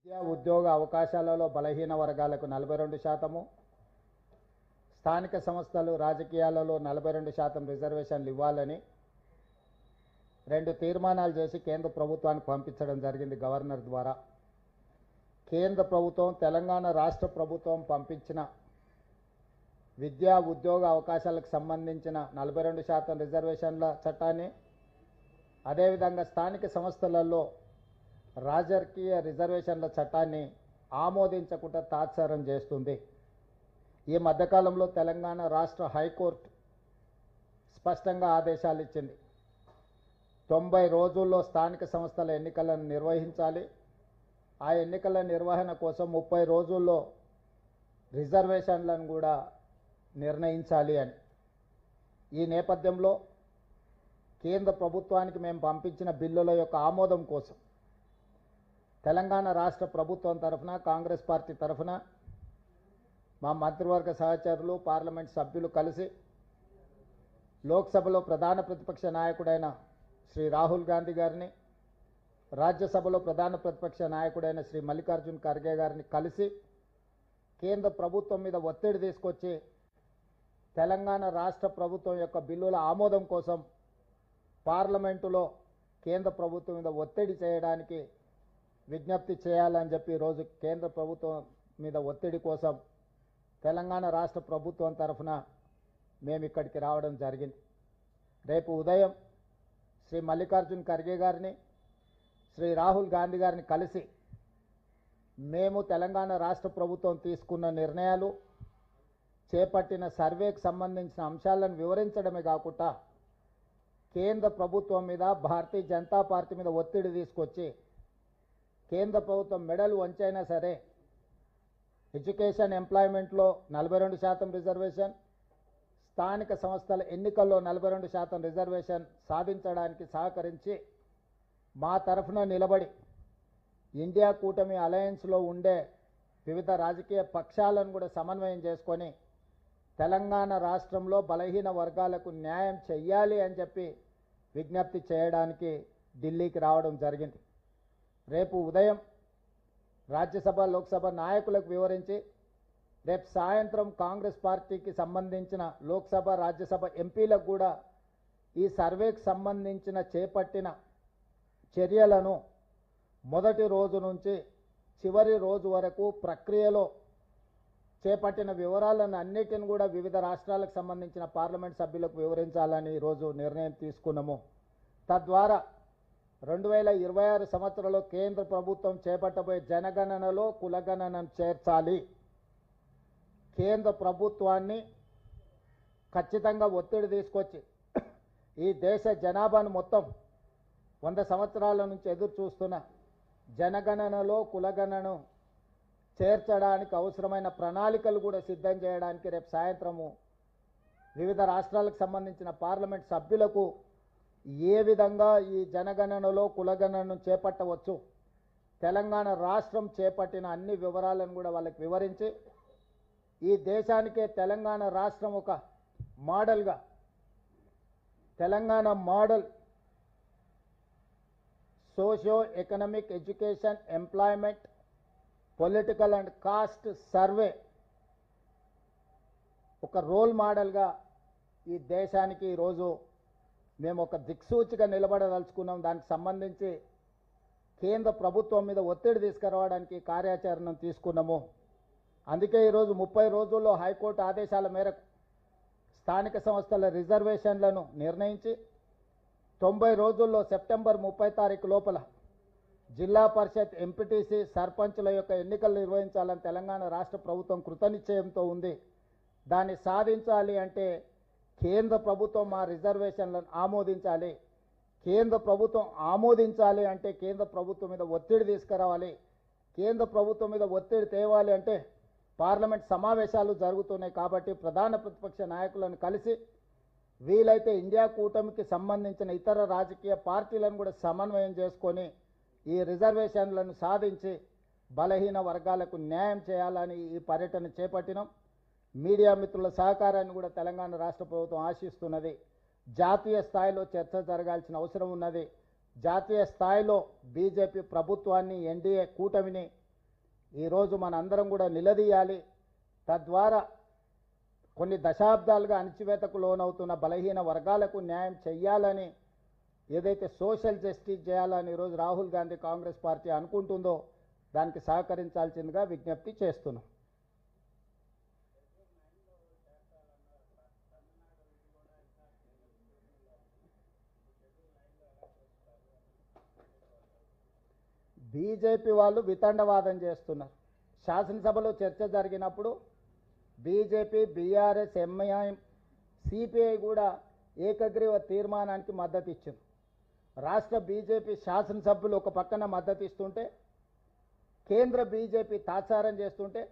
విద్యా ఉద్యోగ అవకాశాలలో బలహీన వర్గాలకు 42%, స్థానిక సంస్థలు రాజకీయాలలో 42% రిజర్వేషన్లు ఇవ్వాలని 2 తీర్మానాలు చేసి కేంద్ర ప్రభుత్వానికి పంపించడం జరిగింది గవర్నర్ ద్వారా. కేంద్ర ప్రభుత్వం తెలంగాణ రాష్ట్ర ప్రభుత్వం పంపించిన విద్యా ఉద్యోగ అవకాశాలకు సంబంధించిన 42% రిజర్వేషన్ల చట్టాన్ని, అదేవిధంగా స్థానిక సంస్థలలో రాజకీయ రిజర్వేషన్ల చట్టాన్ని ఆమోదించకుండా తాత్సారం చేస్తుంది. ఈ మధ్యకాలంలో తెలంగాణ రాష్ట్ర హైకోర్టు స్పష్టంగా ఆదేశాలు ఇచ్చింది. 90 రోజుల్లో స్థానిక సంస్థల ఎన్నికలను నిర్వహించాలి. ఆ ఎన్నికల నిర్వహణ కోసం 30 రోజుల్లో రిజర్వేషన్లను కూడా నిర్ణయించాలి అని. ఈ నేపథ్యంలో కేంద్ర ప్రభుత్వానికి మేము పంపించిన బిల్లుల యొక్క ఆమోదం కోసం తెలంగాణ రాష్ట్ర ప్రభుత్వం తరఫున, కాంగ్రెస్ పార్టీ తరఫున మా మంత్రివర్గ సహచరులు, పార్లమెంట్ సభ్యులు కలిసి లోక్సభలో ప్రధాన ప్రతిపక్ష నాయకుడైన శ్రీ రాహుల్ గాంధీ గారిని, రాజ్యసభలో ప్రధాన ప్రతిపక్ష నాయకుడైన శ్రీ మల్లికార్జున్ ఖర్గే గారిని కలిసి కేంద్ర ప్రభుత్వం మీద ఒత్తిడి తీసుకొచ్చి తెలంగాణ రాష్ట్ర ప్రభుత్వం యొక్క బిల్లుల ఆమోదం కోసం పార్లమెంటులో కేంద్ర ప్రభుత్వం మీద ఒత్తిడి చేయడానికి విజ్ఞప్తి చేయాలని చెప్పి ఈరోజు కేంద్ర ప్రభుత్వం మీద ఒత్తిడి కోసం తెలంగాణ రాష్ట్ర ప్రభుత్వం తరఫున మేము ఇక్కడికి రావడం జరిగింది. రేపు ఉదయం శ్రీ మల్లికార్జున్ ఖర్గే గారిని, శ్రీ రాహుల్ గాంధీ గారిని కలిసి మేము తెలంగాణ రాష్ట్ర ప్రభుత్వం తీసుకున్న నిర్ణయాలు, చేపట్టిన సర్వేకి సంబంధించిన అంశాలను వివరించడమే కాకుండా కేంద్ర ప్రభుత్వం మీద, భారతీయ జనతా పార్టీ మీద ఒత్తిడి తీసుకొచ్చి కేంద్ర ప్రభుత్వం మెడలు వంచైనా సరే ఎడ్యుకేషన్ ఎంప్లాయ్మెంట్లో 42% రిజర్వేషన్, స్థానిక సంస్థల ఎన్నికల్లో 42% రిజర్వేషన్ సాధించడానికి సహకరించి మా తరఫున నిలబడి ఇండియా కూటమి అలయన్స్లో ఉండే వివిధ రాజకీయ పక్షాలను కూడా సమన్వయం చేసుకొని తెలంగాణ రాష్ట్రంలో బలహీన వర్గాలకు న్యాయం చెయ్యాలి అని చెప్పి విజ్ఞప్తి చేయడానికి ఢిల్లీకి రావడం జరిగింది. రేపు ఉదయం రాజ్యసభ, లోక్సభ నాయకులకు వివరించి రేపు సాయంత్రం కాంగ్రెస్ పార్టీకి సంబంధించిన లోక్సభ, రాజ్యసభ ఎంపీలకు కూడా ఈ సర్వేకి సంబంధించిన చేపట్టిన చర్యలను మొదటి రోజు నుంచి చివరి రోజు వరకు ప్రక్రియలో చేపట్టిన వివరాలను అన్నిటిని కూడా వివిధ రాష్ట్రాలకు సంబంధించిన పార్లమెంట్ సభ్యులకు వివరించాలని ఈరోజు నిర్ణయం తీసుకున్నాము. తద్వారా 2026 సంవత్సరంలో కేంద్ర ప్రభుత్వం చేపట్టబోయే జనగణనలో కులగణనను చేర్చాలి. కేంద్ర ప్రభుత్వాన్ని ఖచ్చితంగా ఒత్తిడి తీసుకొచ్చి ఈ దేశ జనాభాను మొత్తం 100 సంవత్సరాల నుంచి ఎదురు చూస్తున్న జనగణనలో కులగణనను చేర్చడానికి అవసరమైన ప్రణాళికలు కూడా సిద్ధం చేయడానికి రేపు సాయంత్రము వివిధ రాష్ట్రాలకు సంబంధించిన పార్లమెంట్ సభ్యులకు ఏ విధంగా ఈ జనగణనలో కులగణనను చేపట్టవచ్చు, తెలంగాణ రాష్ట్రం చేపట్టిన అన్ని వివరాలను కూడా వాళ్ళకి వివరించి ఈ దేశానికే తెలంగాణ రాష్ట్రం ఒక మోడల్గా, Telangana model socio economic, education, employment, political and caste survey ఒక రోల్ మోడల్గా ఈ దేశానికి ఈరోజు మేము ఒక దిక్సూచిగా నిలబడదలుచుకున్నాం. దానికి సంబంధించి కేంద్ర ప్రభుత్వం మీద ఒత్తిడి తీసుకురావడానికి కార్యాచరణను తీసుకున్నాము. అందుకే ఈరోజు 30 రోజుల్లో హైకోర్టు ఆదేశాల మేరకు స్థానిక సంస్థల రిజర్వేషన్లను నిర్ణయించి 90 రోజుల్లో సెప్టెంబర్ 30 తారీఖు లోపల జిల్లా పరిషత్, ఎంపీటీసీ, సర్పంచ్ల యొక్క ఎన్నికలు నిర్వహించాలని తెలంగాణ రాష్ట్ర ప్రభుత్వం కృతనిశ్చయంతో ఉంది. దాన్ని సాధించాలి అంటే కేంద్ర ప్రభుత్వం మా రిజర్వేషన్లను ఆమోదించాలి. కేంద్ర ప్రభుత్వం ఆమోదించాలి అంటే కేంద్ర ప్రభుత్వం మీద ఒత్తిడి తీసుకురావాలి. కేంద్ర ప్రభుత్వం మీద ఒత్తిడి తేవాలి అంటే పార్లమెంట్ సమావేశాలు జరుగుతున్నాయి కాబట్టి ప్రధాన ప్రతిపక్ష నాయకులను కలిసి వీలైతే ఇండియా కూటమికి సంబంధించిన ఇతర రాజకీయ పార్టీలను కూడా సమన్వయం చేసుకొని ఈ రిజర్వేషన్లను సాధించి బలహీన వర్గాలకు న్యాయం చేయాలని ఈ పర్యటన చేపట్టినాం. మీడియా మిత్రుల సహకారాన్ని కూడా తెలంగాణ రాష్ట్ర ప్రభుత్వం ఆశిస్తున్నది. జాతీయ స్థాయిలో చర్చ జరగాల్సిన అవసరం ఉన్నది. జాతీయ స్థాయిలో బీజేపీ ప్రభుత్వాన్ని, ఎన్డీఏ కూటమిని ఈరోజు మనందరం కూడా నిలదీయాలి. తద్వారా కొన్ని దశాబ్దాలుగా అణచివేతకు లోనవుతున్న బలహీన వర్గాలకు న్యాయం చేయాలని, ఏదైతే సోషల్ జస్టిస్ చేయాలని ఈరోజు రాహుల్ గాంధీ కాంగ్రెస్ పార్టీ అనుకుంటుందో దానికి సహకరించాల్సిందిగా విజ్ఞప్తి చేస్తున్నాం. బీజేపీ వాళ్ళు వితండవాదం చేస్తున్నారు. శాసనసభలో చర్చ జరిగినప్పుడు బీజేపీ, బీఆర్ఎస్, ఎంఐఎం, సిపిఐ కూడా ఏకగ్రీవ తీర్మానానికి మద్దతు ఇచ్చింది. రాష్ట్ర బీజేపీ శాసనసభ్యులు ఒక పక్కన మద్దతు ఇస్తుంటే, కేంద్ర బీజేపీ తాత్సారం చేస్తుంటే,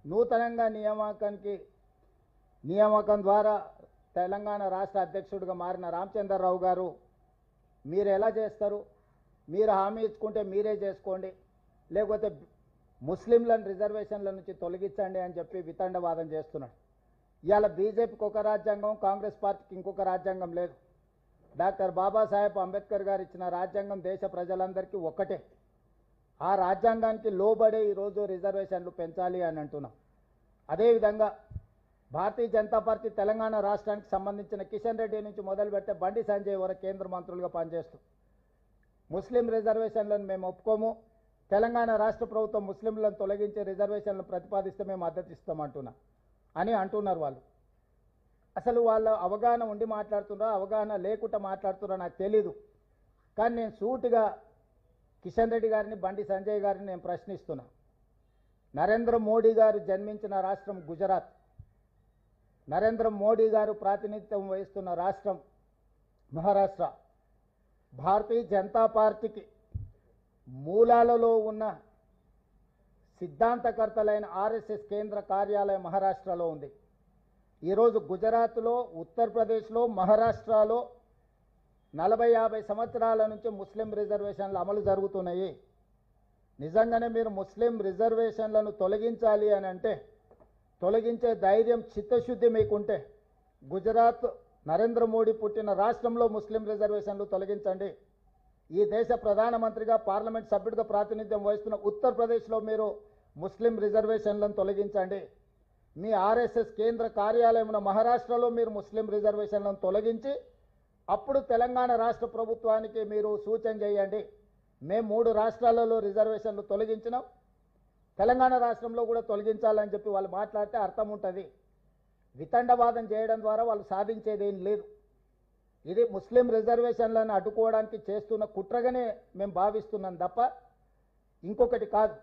నూతనంగా నియామకం ద్వారా తెలంగాణ రాష్ట్ర అధ్యక్షుడిగా మారిన రామచంద్రరావు గారు, మీరు ఎలా చేస్తారు, మీరు హామీ ఇచ్చుకుంటే మీరే చేసుకోండి, లేకపోతే ముస్లింలను రిజర్వేషన్ల నుంచి తొలగించండి అని చెప్పి వితండవాదం చేస్తున్నాడు. ఇవాళ బీజేపీకి ఒక రాజ్యాంగం, కాంగ్రెస్ పార్టీకి ఇంకొక రాజ్యాంగం లేదు. డాక్టర్ బాబాసాహెబ్ అంబేద్కర్ గారు ఇచ్చిన రాజ్యాంగం దేశ ప్రజలందరికీ ఒక్కటే. ఆ రాజ్యాంగానికి లోబడే ఈరోజు రిజర్వేషన్లు పెంచాలి అని అంటున్నాం. అదేవిధంగా భారతీయ జనతా పార్టీ తెలంగాణ రాష్ట్రానికి సంబంధించిన కిషన్ రెడ్డి నుంచి మొదలుపెట్టే బండి సంజయ్ వరకు కేంద్ర మంత్రులుగా పనిచేస్తూ ముస్లిం రిజర్వేషన్లను మేము ఒప్పుకోము, తెలంగాణ రాష్ట్ర ప్రభుత్వం ముస్లింలను తొలగించే రిజర్వేషన్లను ప్రతిపాదిస్తే మేము మద్దతు ఇస్తామంటున్నా అని అంటున్నారు. వాళ్ళు అసలు వాళ్ళ అవగాహన ఉండి మాట్లాడుతున్నారో అవగాహన లేకుండా మాట్లాడుతున్నారో నాకు తెలీదు. కానీ నేను సూటిగా కిషన్ రెడ్డి గారిని, బండి సంజయ్ గారిని నేను ప్రశ్నిస్తున్నా. నరేంద్ర మోడీ గారు జన్మించిన రాష్ట్రం గుజరాత్, నరేంద్ర మోడీ గారు ప్రాతినిధ్యం వహిస్తున్న రాష్ట్రం మహారాష్ట్ర. భారతీయ జనతా పార్టీకి మూలాలలో ఉన్న సిద్ధాంతకర్తలైన ఆర్ఎస్ఎస్ కేంద్ర కార్యాలయం మహారాష్ట్రలో ఉంది. ఈరోజు గుజరాత్లో, ఉత్తరప్రదేశ్లో, మహారాష్ట్రలో 40-50 సంవత్సరాల నుంచి ముస్లిం రిజర్వేషన్లు అమలు జరుగుతున్నాయి. నిజంగానే మీరు ముస్లిం రిజర్వేషన్లను తొలగించాలి అని అంటే, తొలగించే ధైర్యం, చిత్తశుద్ధి మీకుంటే గుజరాత్ నరేంద్ర మోడీ పుట్టిన రాష్ట్రంలో ముస్లిం రిజర్వేషన్లు తొలగించండి. ఈ దేశ ప్రధానమంత్రిగా, పార్లమెంట్ సభ్యుడిగా ప్రాతినిధ్యం వహిస్తున్న ఉత్తరప్రదేశ్లో మీరు ముస్లిం రిజర్వేషన్లను తొలగించండి. మీ ఆర్ఎస్ఎస్ కేంద్ర కార్యాలయం మహారాష్ట్రలో మీరు ముస్లిం రిజర్వేషన్లను తొలగించి అప్పుడు తెలంగాణ రాష్ట్ర ప్రభుత్వానికి మీరు సూచన చేయండి. మేము 3 రాష్ట్రాలలో రిజర్వేషన్లు తొలగించినాం, తెలంగాణ రాష్ట్రంలో కూడా తొలగించాలని చెప్పి వాళ్ళు మాట్లాడితే అర్థం ఉంటుంది. వితండవాదం చేయడం ద్వారా వాళ్ళు సాధించేదేం లేదు. ఇది ముస్లిం రిజర్వేషన్లను అడ్డుకోవడానికి చేస్తున్న కుట్రగానే మేము భావిస్తున్నాం తప్ప ఇంకొకటి కాదు.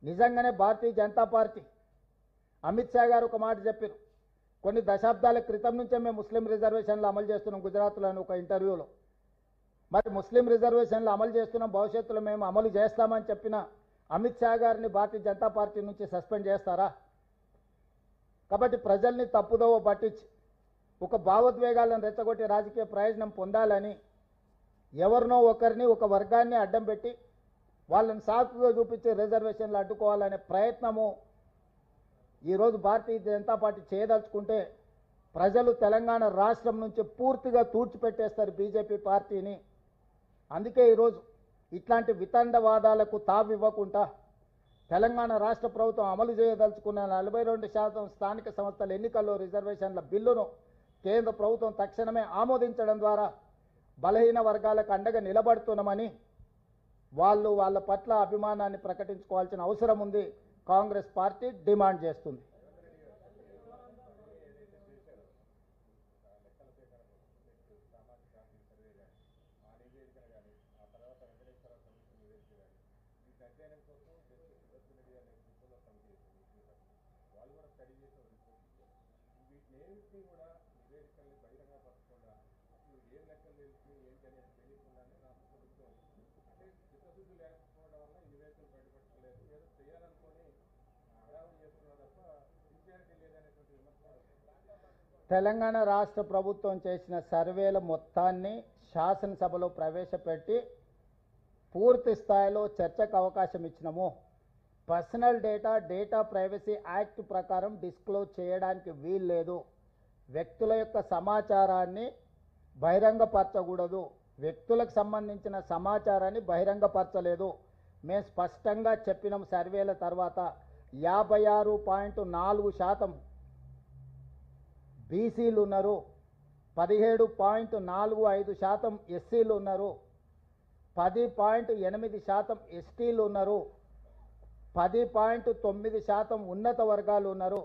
నిజంగానే భారతీయ జనతా పార్టీ అమిత్ షా గారు ఒక మాట చెప్పారు, కొన్ని దశాబ్దాల క్రితం నుంచే మేము ముస్లిం రిజర్వేషన్లు అమలు చేస్తున్నాం గుజరాత్లో అని ఒక ఇంటర్వ్యూలో. మరి ముస్లిం రిజర్వేషన్లు అమలు చేస్తున్నాం, భవిష్యత్తులో మేము అమలు చేస్తామని చెప్పిన అమిత్ షా గారిని భారతీయ జనతా పార్టీ నుంచి సస్పెండ్ చేస్తారా? కాబట్టి ప్రజల్ని తప్పుదోవ పట్టించి ఒక భావోద్వేగాలను రెచ్చగొట్టి రాజకీయ ప్రయోజనం పొందాలని ఎవరినో ఒకరిని, ఒక వర్గాన్ని అడ్డం పెట్టి వాళ్ళని సాకుగా చూపించి రిజర్వేషన్లు అడ్డుకోవాలనే ప్రయత్నము ఈరోజు భారతీయ జనతా పార్టీ చేయదలుచుకుంటే ప్రజలు తెలంగాణ రాష్ట్రం నుంచి పూర్తిగా తూర్చిపెట్టేస్తారు బీజేపీ పార్టీని. అందుకే ఈరోజు ఇట్లాంటి వితండవాదాలకు తావివ్వకుండా తెలంగాణ రాష్ట్ర ప్రభుత్వం అమలు చేయదలుచుకున్న 42% స్థానిక సంస్థల ఎన్నికల్లో రిజర్వేషన్ల బిల్లును కేంద్ర ప్రభుత్వం తక్షణమే ఆమోదించడం ద్వారా బలహీన వర్గాలకు అండగా నిలబడుతున్నామని వాళ్ళ పట్ల అభిమానాన్ని ప్రకటించుకోవాల్సిన అవసరం ఉంది. కాంగ్రెస్ పార్టీ డిమాండ్ చేస్తుంది. తెలంగాణ రాష్ట్ర ప్రభుత్వం చేసిన సర్వేల మొత్తాన్ని శాసనసభలో ప్రవేశపెట్టి పూర్తి స్థాయిలో చర్చకు అవకాశం ఇచ్చినాము. పర్సనల్ డేటా ప్రైవసీ యాక్ట్ ప్రకారం డిస్క్లోజ్ చేయడానికి వీల్లేదు. వ్యక్తుల యొక్క సమాచారాన్ని బహిరంగపరచకూడదు. వ్యక్తులకు సంబంధించిన సమాచారాన్ని బహిరంగపరచలేదు. మేము స్పష్టంగా చెప్పినాం. సర్వేల తర్వాత 56.4% బీసీలు ఉన్నారు, 17.45% ఎస్సీలు ఉన్నారు, 10.8% ఎస్టీలు ఉన్నారు, 10.9% ఉన్నత వర్గాలు ఉన్నారు.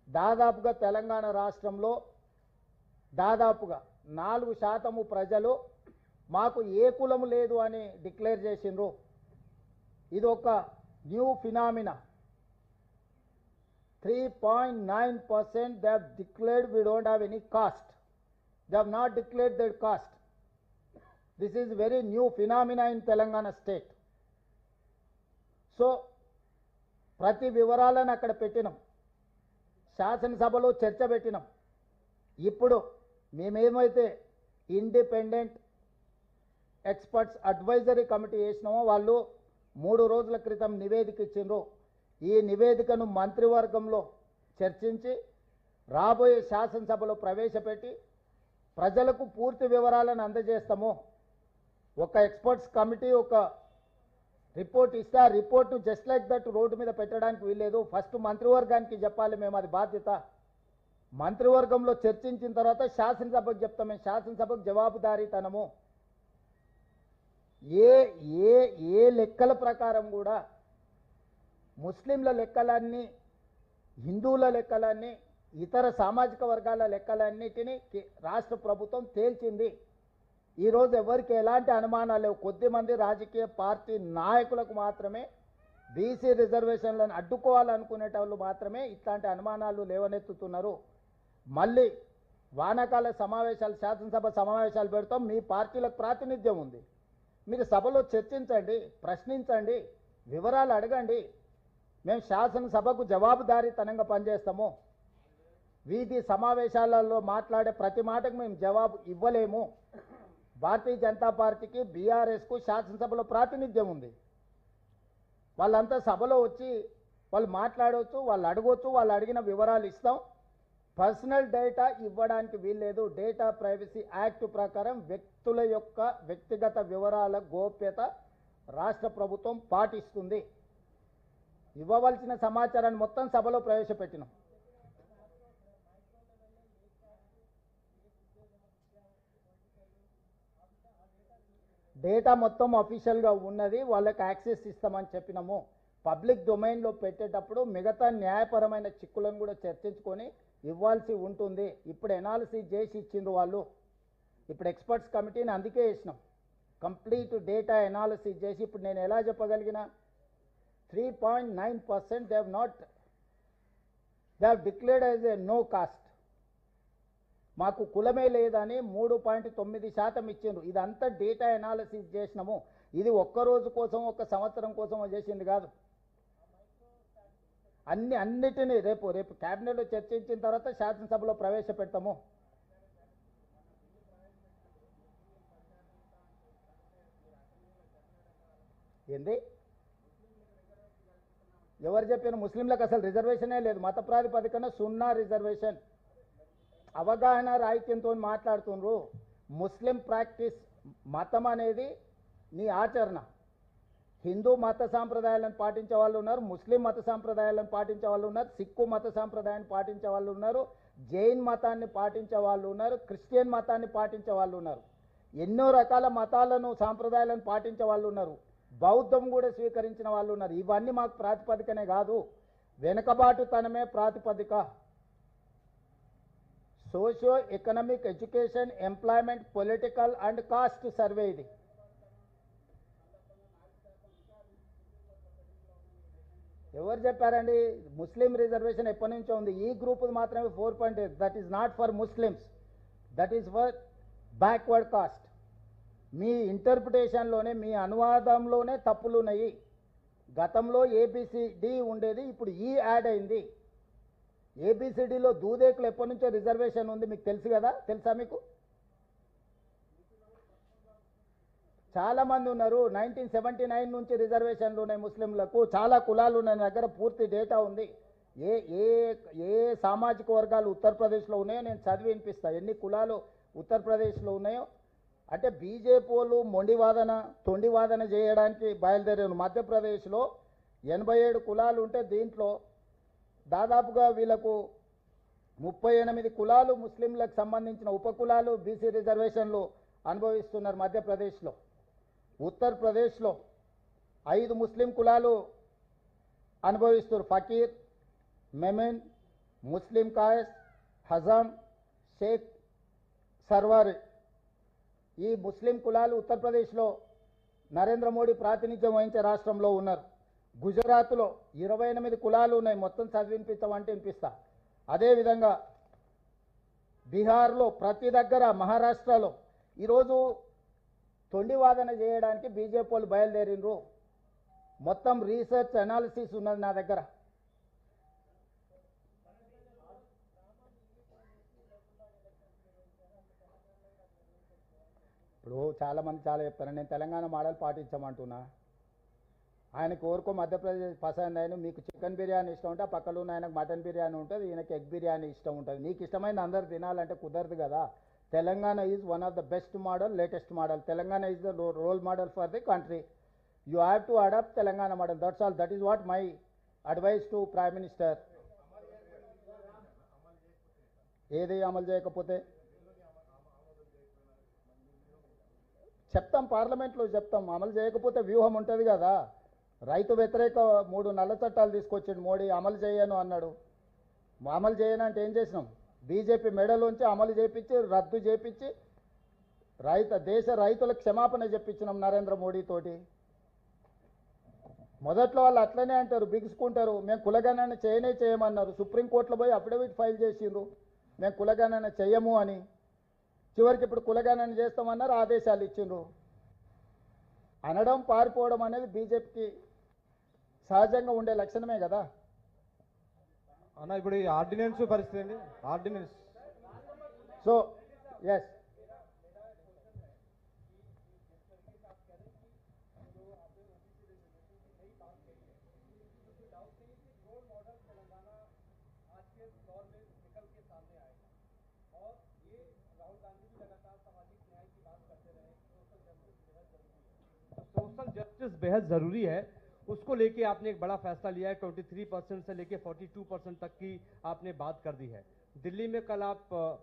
దాదాపుగా తెలంగాణ రాష్ట్రంలో దాదాపుగా 4% ప్రజలు మాకు ఏ కులము లేదు అని డిక్లేర్ చేసిండ్రు. ఇది ఒక new phenomena. 3.9% they have declared we don't have any caste. They have not declared their caste. This is very new phenomena in Telangana state. So ప్రతి వివరాలను అక్కడ పెట్టినాం, శాసనసభలో చర్చ పెట్టినాం. ఇప్పుడు మేమేమైతే ఇండిపెండెంట్ ఎక్స్పర్ట్స్ అడ్వైజరీ కమిటీ వేసినామో వాళ్ళు 3 రోజుల క్రితం నివేదిక ఇచ్చిండ్రు. ఈ నివేదికను మంత్రివర్గంలో చర్చించి రాబోయే శాసనసభలో ప్రవేశపెట్టి ప్రజలకు పూర్తి వివరాలను అందజేస్తాము. ఒక ఎక్స్పర్ట్స్ కమిటీ ఒక రిపోర్ట్ ఇస్తే ఆ రిపోర్ట్ను జస్ట్ లైక్ దట్ రోడ్డు మీద పెట్టడానికి వీల్లేదు. ఫస్ట్ మంత్రివర్గానికి చెప్పాలి, మేము అది బాధ్యత. మంత్రివర్గంలో చర్చించిన తర్వాత శాసనసభకు చెప్తాం. మేము శాసనసభకు జవాబుదారీతనము. ఏ ఏ ఏ లెక్కల ప్రకారం కూడా ముస్లింల లెక్కలన్నీ, హిందువుల లెక్కలన్నీ, ఇతర సామాజిక వర్గాల లెక్కలన్నిటినీ రాష్ట్ర ప్రభుత్వం తేల్చింది. ఈరోజు ఎవరికి ఎలాంటి అనుమానాలు లేవు. కొద్దిమంది రాజకీయ పార్టీ నాయకులకు మాత్రమే బీసీ రిజర్వేషన్లను అడ్డుకోవాలనుకునేటోళ్ళు మాత్రమే ఇట్లాంటి అనుమానాలు లేవనెత్తుతున్నారు. మళ్ళీ వానాకాల సమావేశాలు, శాసనసభ సమావేశాలు పెడతాం. మీ పార్టీలకు ప్రాతినిధ్యం ఉంది, మీరు సభలో చర్చించండి, ప్రశ్నించండి, వివరాలు అడగండి. మేము శాసనసభకు జవాబుదారీతనంగా పనిచేస్తాము. వీధి సమావేశాలలో మాట్లాడే ప్రతి మాటకు మేము జవాబు ఇవ్వలేము. భారతీయ జనతా పార్టీకి, బీఆర్ఎస్కు శాసనసభలో ప్రాతినిధ్యం ఉంది. వాళ్ళంతా సభలో వచ్చి వాళ్ళు మాట్లాడవచ్చు, వాళ్ళు అడగవచ్చు, వాళ్ళు అడిగిన వివరాలు ఇస్తాం. పర్సనల్ డేటా ఇవ్వడానికి వీల్లేదు. డేటా ప్రైవసీ యాక్ట్ ప్రకారం వ్యక్తుల యొక్క వ్యక్తిగత వివరాల గోప్యత రాష్ట్ర ప్రభుత్వం పాటిస్తుంది. ఇవ్వవలసిన సమాచారాన్ని మొత్తం సభలో ప్రవేశపెట్టినాం. డేటా మొత్తం అఫీషియల్గా ఉన్నది, వాళ్ళకి యాక్సెస్ ఇస్తామని చెప్పినాము. పబ్లిక్ డొమైన్లో పెట్టేటప్పుడు మిగతా న్యాయపరమైన చిక్కులను కూడా చర్చించుకొని ఇవ్వాల్సి ఉంటుంది. ఇప్పుడు ఎనాలిసిస్ చేసి ఇచ్చిండ్రు వాళ్ళు. ఇప్పుడు ఎక్స్పర్ట్స్ కమిటీని అందుకే వేసినాం. కంప్లీట్ డేటా ఎనాలిసిస్ చేసి ఇప్పుడు నేను ఎలా చెప్పగలిగిన 3.9% they have declared as a no caste. మాకు కులమే లేదని 3.9% ఇచ్చిండ్రు. ఇదంతా డేటా ఎనాలిసిస్ చేసినాము. ఇది ఒక్కరోజు కోసం, ఒక్క సంవత్సరం కోసం చేసింది కాదు. అన్నిటినీ రేపు క్యాబినెట్లో చర్చించిన తర్వాత శాసనసభలో ప్రవేశపెడతాము. ఏంది ఎవరు చెప్పిన? ముస్లింలకు అసలు రిజర్వేషనే లేదు. మత ప్రాతిపదికన 0 రిజర్వేషన్. అవగాహన రాహిత్యంతో మాట్లాడుతుండ్రు. ముస్లిం ప్రాక్టీస్, మతం అనేది నీ ఆచరణ. హిందూ మత సాంప్రదాయాలను పాటించే వాళ్ళు ఉన్నారు, ముస్లిం మత సాంప్రదాయాలను పాటించే వాళ్ళు ఉన్నారు, సిక్కు మత సాంప్రదాయాన్ని పాటించే వాళ్ళు ఉన్నారు, జైన్ మతాన్ని పాటించే వాళ్ళు ఉన్నారు, క్రిస్టియన్ మతాన్ని పాటించే వాళ్ళు ఉన్నారు. ఎన్నో రకాల మతాలను, సాంప్రదాయాలను పాటించే వాళ్ళు ఉన్నారు. బౌద్ధం కూడా స్వీకరించిన వాళ్ళు ఉన్నారు. ఇవన్నీ మాకు ప్రాతిపదికనే కాదు, వెనుకబాటుతనమే ప్రాతిపదిక. Socio economic, education, employment, political and caste survey ఇది. ఎవరు చెప్పారండి? ముస్లిం రిజర్వేషన్ ఎప్పటి నుంచో ఉంది. ఈ గ్రూప్ మాత్రమే 4.8. That is not for Muslims, that is for backward caste. మీ ఇంటర్ప్రిటేషన్లోనే, మీ అనువాదంలోనే తప్పులు ఉన్నాయి. గతంలో ఏబిసిడి ఉండేది, ఇప్పుడు ఈ యాడ్ అయింది. ఏబిసిడిలో దూదేకులు ఎప్పటి నుంచో రిజర్వేషన్ ఉంది, మీకు తెలుసు కదా? తెలుసా మీకు? చాలామంది ఉన్నారు. 1979 నుంచి రిజర్వేషన్లు ఉన్నాయి ముస్లింలకు. చాలా కులాలు ఉన్నాయి, దగ్గర పూర్తి డేటా ఉంది. ఏ ఏ ఏ సామాజిక వర్గాలు ఉత్తరప్రదేశ్లో ఉన్నాయో నేను చదివి వినిపిస్తాను. ఎన్ని కులాలు ఉత్తరప్రదేశ్లో ఉన్నాయో అంటే బీజేపీ వాళ్ళు మొండివాదన తొండివాదన చేయడానికి బయలుదేరారు. మధ్యప్రదేశ్లో 87 కులాలు ఉంటే దీంట్లో దాదాపుగా వీళ్ళకు 38 కులాలు ముస్లింలకు సంబంధించిన ఉపకులాలు బీసీ రిజర్వేషన్లు అనుభవిస్తున్నారు మధ్యప్రదేశ్లో. ఉత్తరప్రదేశ్లో 5 ముస్లిం కులాలు అనుభవిస్తున్నారు. ఫకీర్, మెమెన్, ముస్లిం కాయస్, హజాం, షేక్, సర్వారి. ఈ ముస్లిం కులాలు ఉత్తరప్రదేశ్లో నరేంద్ర మోడీ ప్రాతినిధ్యం వహించే రాష్ట్రంలో ఉన్నారు. గుజరాత్లో 28 కులాలు ఉన్నాయి. మొత్తం చదివినిపిస్తామంటే వినిపిస్తా. అదేవిధంగా బీహార్లో ప్రతి దగ్గర, మహారాష్ట్రలో ఈరోజు తొండివాదన చేయడానికి బీజేపీ వాళ్ళు బయలుదేరిండ్రు. మొత్తం రీసెర్చ్ అనాలిసిస్ ఉన్నది నా దగ్గర. ఇప్పుడు చాలామంది చాలా చెప్తారు, నేను తెలంగాణ మోడల్ పాటించమంటున్నా. ఆయనకు ఎవరికో మధ్యప్రదేశ్ పసంద్ అయిన, మీకు చికెన్ బిర్యానీ ఇష్టం ఉంటే ఆ పక్కలో ఉన్న ఆయనకు మటన్ బిర్యానీ ఉంటుంది, ఈయనకి ఎగ్ బిర్యానీ ఇష్టం ఉంటుంది. నీకు ఇష్టమైంది అందరు తినాలంటే కుదరదు కదా. Telangana is one of the best model, latest model. Telangana is the role model for the country. You have to adopt Telangana model. That's all. That is what my advice to prime minister. ఏది అమలు చేయకపోతే చెప్తాం, పార్లమెంట్లో చెప్తాం. అమలు చేయకపోతే వ్యూహం ఉంటుంది కదా. రైతు వ్యతిరేక 3 నల్ల చట్టాలు తీసుకొచ్చాడు మోడీ, అమలు చేయను అన్నాడు. అమలు చేయనంటే ఏం చేసినాం? బీజేపీ మెడలోంచి అమలు చేపించి, రద్దు చేపించి, దేశ రైతులకు క్షమాపణ చెప్పించినాం నరేంద్ర మోడీ తోటి. మొదట్లో వాళ్ళు అట్లనే అంటారు, బిగుసుకుంటారు. మేము కులగణన చేయమన్నారు. సుప్రీంకోర్టులో పోయి అఫిడవిట్ ఫైల్ చేసిండ్రు, మేము కులగణన చేయము అని. చివరికి ఇప్పుడు కులగణన చేస్తామన్నారు, ఆదేశాలు ఇచ్చిండ్రు. అనడం పారిపోవడం అనేది బీజేపీకి సహజంగా ఉండే లక్షణమే కదా. అన్న ఇప్పుడు ఈ ఆర్డినెన్స్ పరిస్థితి అండి, ordinance. So yes, social justice बेहद जरूरी है, उसको लेके आपने एक बड़ा फैसला लिया है। 23% से लेके 42% तक की आपने बात कर दी है। दिल्ली में कल आप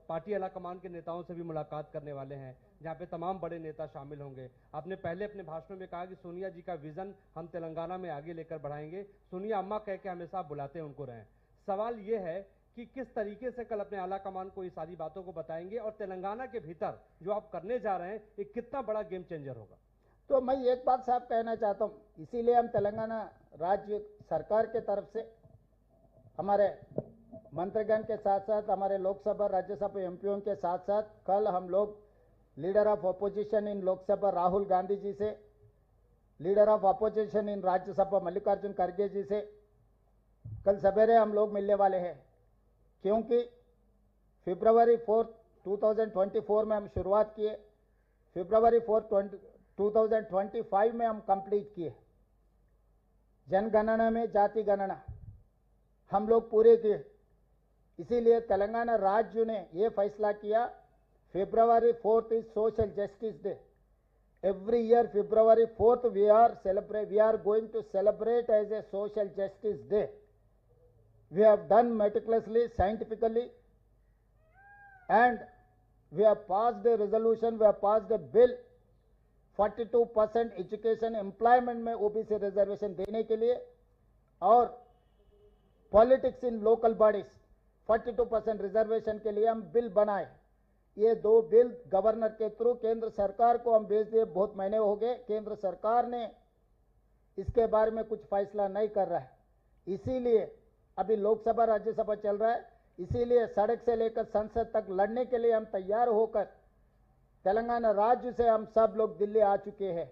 पार्टी आला कमान के नेताओं से भी मुलाकात करने वाले हैं, जहां पे तमाम बड़े नेता शामिल होंगे। आपने पहले अपने भाषण में कहा कि सोनिया जी का विजन हम तेलंगाना में आगे लेकर बढ़ाएंगे। सोनिया अम्मा कह के हमेशा आप बुलाते हैं, उनको रहें। सवाल ये है कि किस तरीके से कल अपने आला कमान को ये सारी बातों को बताएंगे, और तेलंगाना के भीतर जो आप करने जा रहे हैं ये कितना बड़ा गेम चेंजर होगा? तो मैं एक बात साफ कहना चाहता हूँ, इसीलिए हम तेलंगाना राज्य सरकार के तरफ से हमारे मंत्रीगण के साथ साथ हमारे लोकसभा राज्यसभा एमपीओ के साथ साथ कल हम लोग leader of opposition in Lok Sabha Rahul Gandhi ji से, leader of opposition in Rajya Sabha Mallikarjun खड़गे जी से कल सवेरे हम लोग मिलने वाले हैं। क्योंकि फरवरी 4, 2024 में हम शुरुआत किए, फरवरी 4, 2025 में हम कंप्लीट किए। जनगणना में जाति गणना हम लोग पूरे किए। इसीलिए तेलंगाना राज्य ने ये फैसला किया, February 4 is social justice day. Every year February 4 we are going to celebrate as a social justice day. We have done meticulously, scientifically, and we have passed a resolution, we have passed a bill 42% education employment में OBC reservation देने के लिए, और politics in local bodies 42% reservation के लिए हम bill बनाए। ये 2 बिल गवर्नर के थ्रू केंद्र सरकार को हम भेज दिए। बहुत महीने हो गए, केंद्र सरकार ने इसके बारे में कुछ फैसला नहीं कर रहा है। इसीलिए अभी लोकसभा राज्यसभा चल रहा है, इसीलिए सड़क से लेकर संसद तक लड़ने के लिए हम तैयार होकर तेलंगाना राज्य से हम सब लोग दिल्ली आ चुके हैं।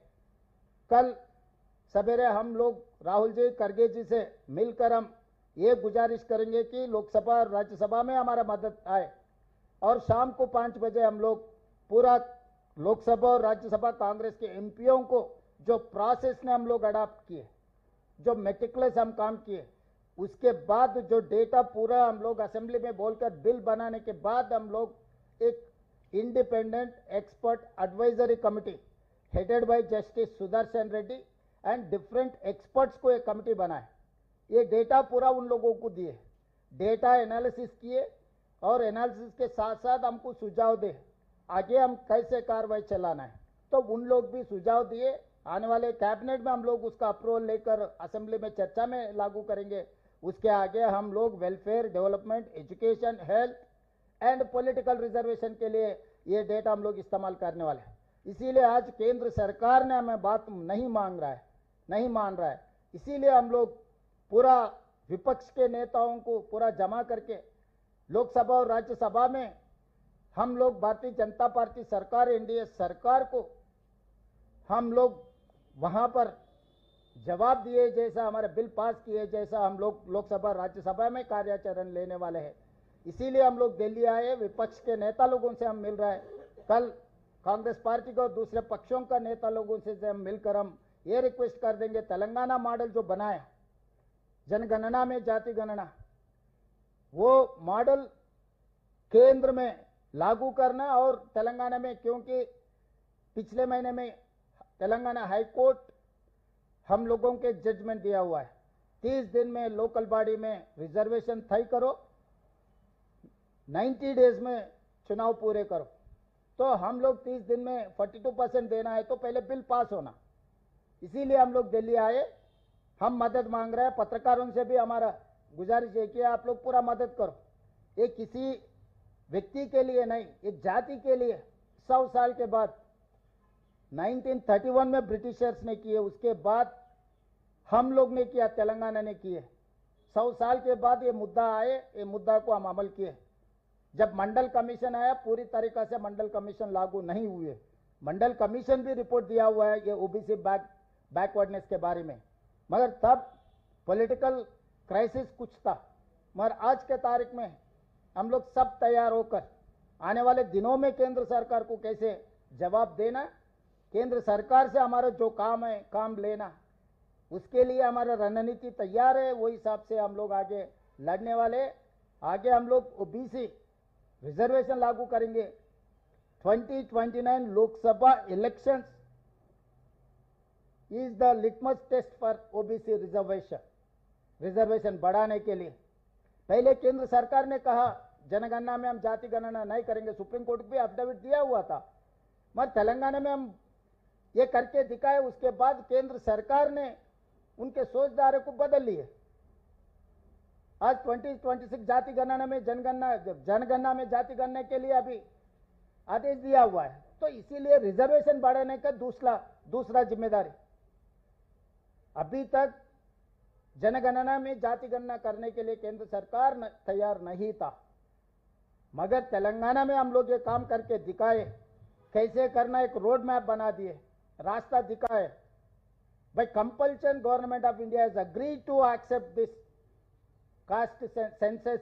कल सवेरे हम लोग राहुल जी खड़गे जी से मिलकर हम ये गुजारिश करेंगे कि लोकसभा और राज्यसभा में हमारा मदद आए, और शाम को 5 बजे हम लोग पूरा लोकसभा और राज्यसभा कांग्रेस के एमपीओ को जो प्रोसेस ने हम लोग अडॉप्ट किए, जो मेटिकुलस हम काम किए, उसके बाद जो डेटा पूरा हम लोग असेंबली में बोलकर बिल बनाने के बाद हम लोग एक independent expert advisory committee headed by Justice Sudarshan Reddy and different experts को एक कमिटी बनाए। ये डेटा पूरा उन लोगों को दिए, डेटा एनालिसिस किए और एनालिसिस के साथ साथ हमको सुझाव दे आगे हम कैसे कार्रवाई चलाना है। तो उन लोग भी सुझाव दिए, आने वाले कैबिनेट में हम लोग उसका अप्रूवल लेकर असेंबली में चर्चा में लागू करेंगे। उसके आगे हम लोग welfare, development, education, health and political reservation के लिए ये डेटा हम लोग इस्तेमाल करने वाले हैं। इसीलिए आज केंद्र सरकार ने हमें बात नहीं मान रहा है। इसीलिए हम लोग पूरा विपक्ष के नेताओं को पूरा जमा करके लोकसभा और राज्यसभा में हम लोग भारतीय जनता पार्टी सरकार, एनडीए सरकार को हम लोग वहां पर जवाब दिए जैसा, हमारे बिल पास किए जैसा हम लोग लोकसभा राज्यसभा में कार्याचरण लेने वाले हैं। इसीलिए हम लोग दिल्ली आए, विपक्ष के नेता लोगों से हम मिल रहे हैं। कल कांग्रेस पार्टी को और दूसरे पक्षों का नेता लोगों से हम मिलकर हम ये रिक्वेस्ट कर देंगे, तेलंगाना मॉडल जो बनाया जनगणना में जाति गणना, वो मॉडल केंद्र में लागू करना। और तेलंगाना में, क्योंकि पिछले महीने में तेलंगाना हाई कोर्ट हम लोगों के जजमेंट दिया हुआ है, 30 दिन में लोकल बॉडी में रिजर्वेशन तय करो, 90 डेज में चुनाव पूरे करो। तो हम लोग 30 दिन में 42% देना है तो पहले बिल पास होना। इसीलिए हम लोग दिल्ली आए, हम मदद मांग रहे हैं। पत्रकारों से भी हमारा गुजारिश है कि आप लोग पूरा मदद करो। ये किसी व्यक्ति के लिए नहीं, एक जाति के लिए 100 साल के बाद 1931 में ब्रिटिशर्स ने किए, उसके बाद हम लोग ने किया, तेलंगाना ने किए। 100 साल के बाद ये मुद्दा आए, ये मुद्दा को हम अमल किए। जब मंडल कमीशन आया, पूरी तरीका से मंडल कमीशन लागू नहीं हुए। मंडल कमीशन भी रिपोर्ट दिया हुआ है ये ओबीसी बैकवर्डनेस के बारे में, मगर तब पॉलिटिकल क्राइसिस कुछ था। मगर आज के तारीख में हम लोग सब तैयार होकर आने वाले दिनों में केंद्र सरकार को कैसे जवाब देना, केंद्र सरकार से हमारा जो काम है काम लेना, उसके लिए हमारा रणनीति तैयार है। वही हिसाब से हम लोग आगे लड़ने वाले। आगे हम लोग ओबीसी रिजर्वेशन लागू करेंगे। 2029 Lok Sabha elections is the litmus test for OBC reservation बढ़ाने के लिए। पहले केंद्र सरकार ने कहा जनगणना में हम जाति गणना नहीं करेंगे, सुप्रीम कोर्ट भी एफिडेविट दिया हुआ था, मगर तेलंगाना में हम ये करके दिखाए। उसके बाद केंद्र सरकार ने उनके सोचधारे को बदल लिए। आज 2026 जाति गणना में जनगणना में जाति गणना के लिए अभी आदेश दिया हुआ है। तो इसीलिए रिजर्वेशन बढ़ाने का दूसरा जिम्मेदारी। अभी तक जनगणना में जाति गणना करने के लिए केंद्र सरकार तैयार नहीं था, मगर तेलंगाना में हम लोग ये काम करके दिखाए, कैसे करना, एक रोड मैप बना दिए, रास्ता दिखाए। By compulsion government of India has agreed to accept this caste census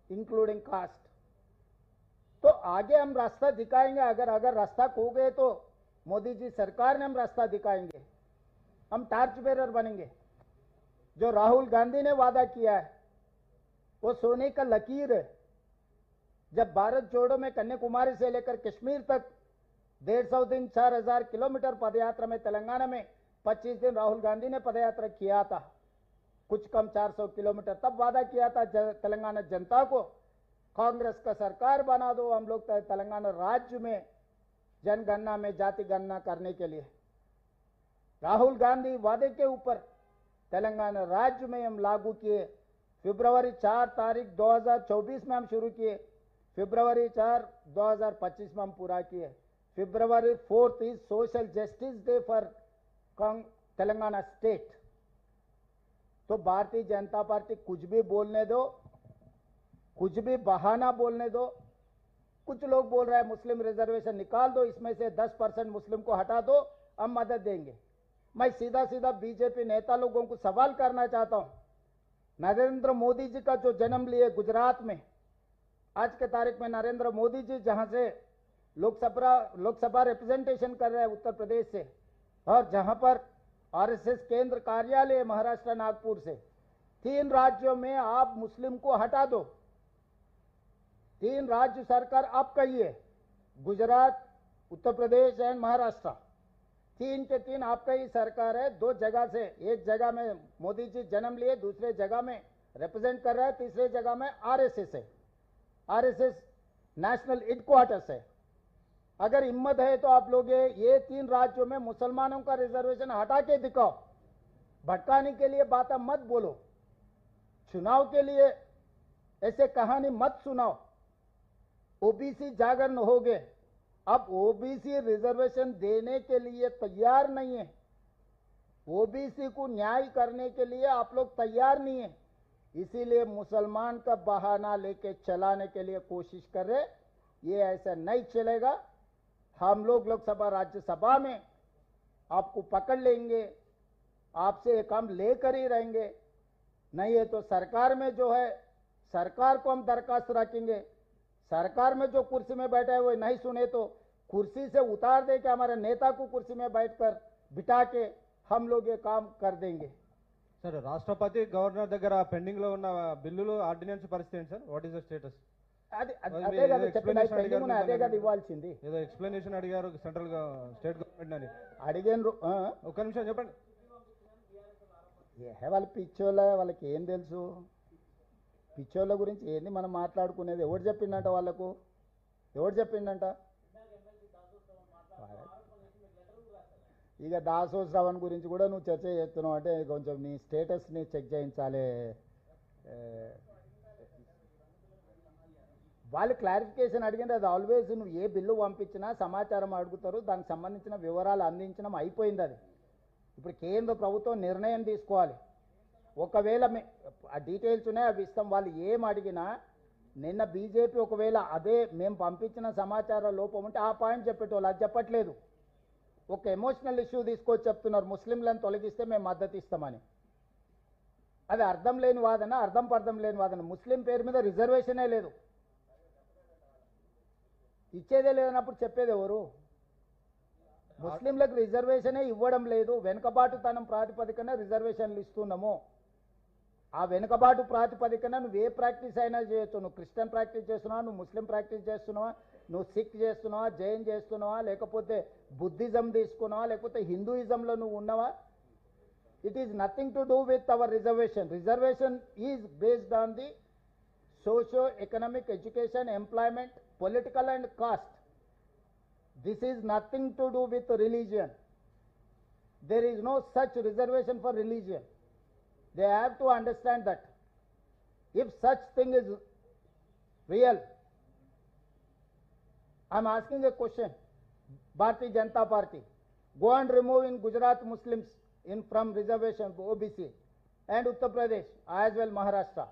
including caste. तो आगे हम रास्ता दिखाएंगे। अगर रास्ता खो गए तो मोदी जी सरकार ने हम रास्ता दिखाएंगे, हम टार्च बेरर बनेंगे। जो राहुल गांधी ने वादा किया है वो सोने का लकीर है। जब भारत जोड़ो में कन्याकुमारी से लेकर कश्मीर तक 150 दिन 4000 किलोमीटर पदयात्रा में तेलंगाना में 25 दिन राहुल गांधी ने पदयात्रा किया था, कुछ कम 400 किलोमीटर। तब वादा किया था तेलंगाना जनता को, कांग्रेस का सरकार बना दो, हम लोग तेलंगाना राज्य में जनगणना में जाति गणना करने के लिए। राहुल गांधी वादे के ऊपर तेलंगाना राज्य में हम लागू किए। फरवरी 4 तारीख 2024 में हम शुरू किए, फरवरी 4 2025 में हम पूरा किए। फरवरी 4 is social justice day for Telangana state. तो भारतीय जनता पार्टी कुछ भी बोलने दो, कुछ भी बहाना बोलने दो। कुछ लोग बोल रहे हैं मुस्लिम रिजर्वेशन निकाल दो, इसमें से 10% मुस्लिम को हटा दो, हम मदद देंगे। मैं सीधा बीजेपी नेता लोगों को सवाल करना चाहता हूं, नरेंद्र मोदी जी का जो जन्म लिए गुजरात में, आज के तारीख में नरेंद्र मोदी जी जहां से लोकसभा रिप्रेजेंटेशन कर रहे हैं उत्तर प्रदेश से, और जहां पर आरएसएस केंद्र कार्यालय महाराष्ट्र नागपुर से, 3 राज्यों में आप मुस्लिम को हटा दो। 3 राज्य सरकार आप कहिए, गुजरात, उत्तर प्रदेश एंड महाराष्ट्र, तीन के तीन आपका ही सरकार है। दो जगह से, एक जगह में मोदी जी जन्म लिए, दूसरे जगह में रिप्रेजेंट कर रहा है, तीसरे जगह में आरएसएस है। आरएसएस नेशनल हेडक्वार्टर्स है। अगर हिम्मत है तो आप लोग ये तीन राज्यों में मुसलमानों का रिजर्वेशन हटा के दिखाओ। भटकाने के लिए बातें मत बोलो, चुनाव के लिए ऐसे कहानी मत सुनाओ। ओबीसी जागरण हो गए, अब ओबीसी रिजर्वेशन देने के लिए तैयार नहीं है। ओबीसी को न्याय करने के लिए आप लोग तैयार नहीं है, इसीलिए मुसलमान का बहाना लेके चलाने के लिए कोशिश कर रहे। ये ऐसा नहीं चलेगा। हम लोग लोकसभा राज्यसभा में आपको पकड़ लेंगे, आपसे एक काम लेकर ही रहेंगे। नहीं है तो सरकार में जो है, सरकार को हम दरखास्त रखेंगे। सरकार में जो कुर्सी में बैठा है वो नहीं सुने तो कुर्सी से उतार दे के हमारे नेता को कुर्सी में बैठकर बिठा के हम लोग ये काम कर देंगे। सर, राष्ट्रपति गवर्नर దగ్గర పెండింగ్ లో ఉన్న బిల్లులు ఆర్డినెన్స్ పరిస్థితి ఏంటి sir? What is the status? అదే కదా చెప్పిన అదే కదా ఇవ్వాల్సింది. ఏదో ఎక్స్ప్లెనేషన్ అడిగారు సెంట్రల్ స్టేట్ గవర్నమెంట్ అని అడిగాను. ఒక నిమిషం చెప్పండి. వాళ్ళ పిచ్చోళ్ళ, వాళ్ళకి ఏం తెలుసు? పిచ్చోళ్ళ గురించి ఏంది మనం మాట్లాడుకునేది? ఎవడు చెప్పిండంట వాళ్ళకు? ఎవడు చెప్పిండంట? ఇక దాసోత్సవం గురించి కూడా నువ్వు చర్చ చేస్తున్నావు అంటే కొంచెం నీ స్టేటస్ని చెక్ చేయించాలి. వాళ్ళు క్లారిఫికేషన్ అడిగింది. అది ఆల్వేస్ నువ్వు ఏ బిల్లు పంపించినా సమాచారం అడుగుతారు, దానికి సంబంధించిన వివరాలు అందించడం అయిపోయింది. అది ఇప్పుడు కేంద్ర ప్రభుత్వం నిర్ణయం తీసుకోవాలి. ఒకవేళ ఆ డీటెయిల్స్ ఉన్నాయి, అవి ఇస్తాం. వాళ్ళు ఏం అడిగినా నిన్న బీజేపీ ఒకవేళ అదే మేము పంపించిన సమాచార లోపం ఉంటే ఆ పాయింట్ చెప్పేటోళ్ళు, అది చెప్పట్లేదు. ఒక ఎమోషనల్ ఇష్యూ తీసుకొచ్చి చెప్తున్నారు, ముస్లింలను తొలగిస్తే మేము మద్దతు ఇస్తామని. అది అర్థం లేని వాదన, అర్థం పర్థం లేని వాదన. ముస్లిం పేరు మీద రిజర్వేషనే లేదు, ఇచ్చేదే లేదన్నప్పుడు చెప్పేది ఎవరు? ముస్లింలకు రిజర్వేషనే ఇవ్వడం లేదు, వెనుకబాటుతనం ప్రాతిపదికన రిజర్వేషన్లు ఇస్తున్నాము. ఆ వెనుకబాటు ప్రాతిపదికన నువ్వు ఏ ప్రాక్టీస్ అయినా చేయొచ్చు. నువ్వు క్రిస్టియన్ ప్రాక్టీస్ చేస్తున్నావా, నువ్వు ముస్లిం ప్రాక్టీస్ చేస్తున్నావా, నువ్వు సిక్ చేస్తున్నావా, జైన్ చేస్తున్నావా, లేకపోతే బుద్ధిజం తీసుకున్నావా, లేకపోతే హిందూయిజంలో నువ్వు ఉన్నావా? It is nothing to do with our reservation. Reservation is based on the socio economic education, employment, political and caste. This is nothing to do with religion. There is no such reservation for religion. They have to understand that. If such thing is real, I am asking a question. Bharatiya Janata Party, go and remove in Gujarat Muslims from reservation OBC and Uttar Pradesh as well Maharashtra.